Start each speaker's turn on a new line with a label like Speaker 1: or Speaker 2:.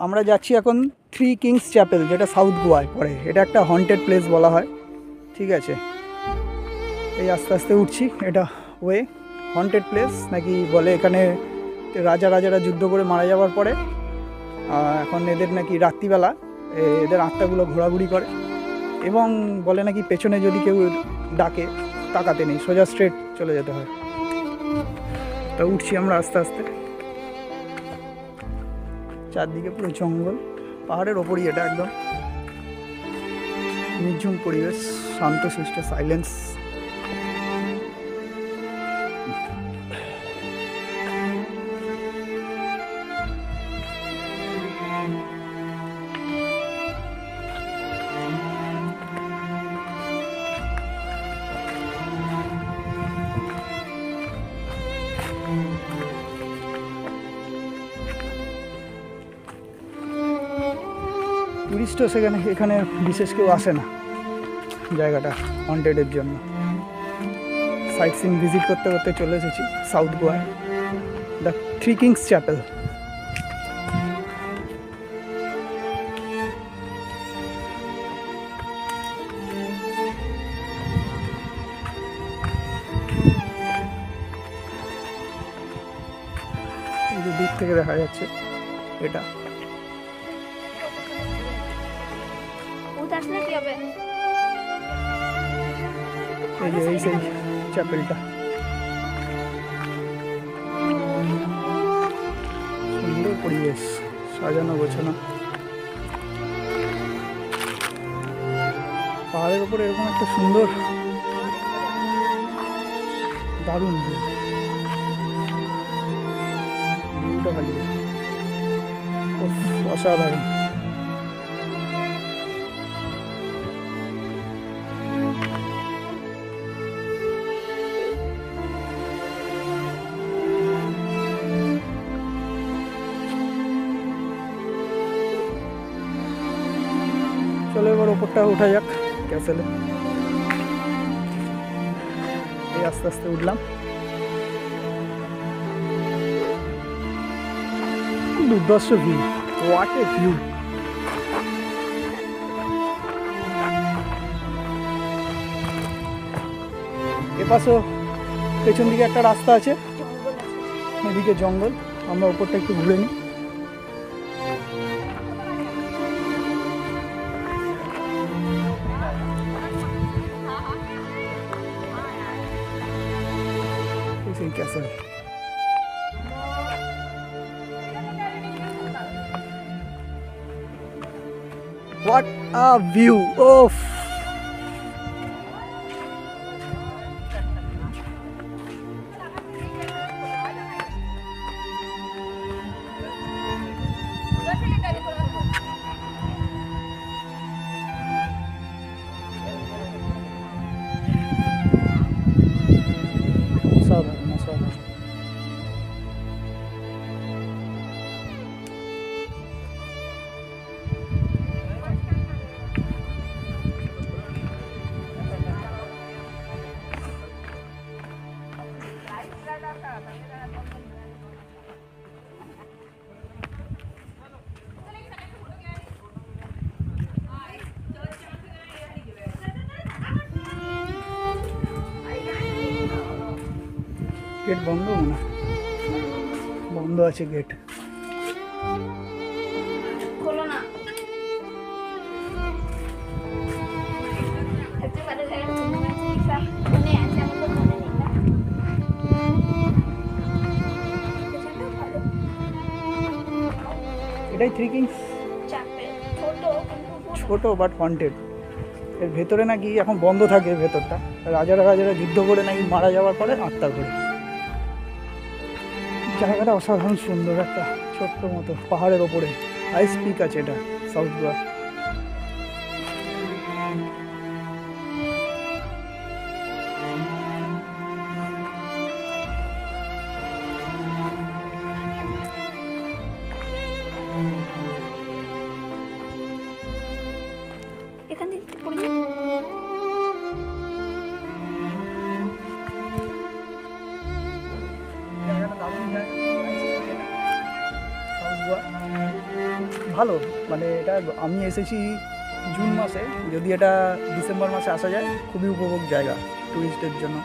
Speaker 1: আমরা যাচ্ছি এখন থ্রি কিংস চ্যাপেল, যেটা সাউথ গোয়ায় পড়ে। এটা একটা হন্টেড প্লেস বলা হয়, ঠিক আছে। এই আস্তে আস্তে উঠছি। এটা ওয়ে হন্টেড প্লেস নাকি বলে, এখানে রাজারা যুদ্ধ করে মারা যাওয়ার পরে এখন এদের নাকি রাত্রিবেলা এদের আত্মাগুলো ঘোরাঘুরি করে, এবং বলে নাকি পেছনে যদি কেউ ডাকে তাকাতে নেই, সোজা স্ট্রেট চলে যেতে হয়। তা উঠছি আমরা আস্তে আস্তে। চারদিকে পুরো জঙ্গল, পাহাড়ের ওপরই এটা, একদম নির্ঝুম পরিবেশ, শান্তশিষ্ট সাইলেন্স। টুরিস্টও এখানে বিশেষ কেউ আসে না জায়গাটা হন্টেডের জন্য। সাইট সিন ভিজিট করতে করতে চলে এসেছি সাউথ গোয়ায়, দ্য থ্রি কিংস চ্যাপেল। এই যে দিক থেকে দেখা যাচ্ছে এটা। এই যে এই সেই চ্যাপেলটা, সুন্দর পরিবেশ, সাজানো গোছানো। পাহাড়ের উপরে এরকম একটা সুন্দর দারুণ ভিউটা, খালি অসাধারণ। চলো এবার ওপরটা উঠা যাক ক্যাসেলে। এই আস্তে আস্তে উঠলাম। দুর্ধর্ষ ভিউ, হোয়াট এ ভিউ। এপাশেও পেছন দিকে একটা রাস্তা আছে, এদিকে জঙ্গল। আমরা ওপরটা একটু ঘুরে নিই। সেই castle, what a view! Oh, অসাধারণ অসাধারণ। গেট বন্ধ, না বন্ধ আছে গেট।
Speaker 2: খোলো না।
Speaker 1: এটাই থ্রি কিংস ছোট বাট হন্টেড। এর ভেতরে নাকি এখন বন্ধ থাকে, ভেতরটা রাজারা যুদ্ধ করে নাকি মারা যাওয়ার পরে আত্মা করে। জায়গাটা অসাধারণ সুন্দর, একটা ছোট্ট মতো পাহাড়ের ওপরে আইস পিক আছে। এটা সাউথ গোয়া।
Speaker 2: এখান থেকে পড়ে যাই।
Speaker 1: ভালো, মানে এটা আমি এসেছি জুন মাসে, যদি এটা ডিসেম্বর মাসে আসা যায় খুবই উপভোগ জায়গা টুরিস্টদের জন্য।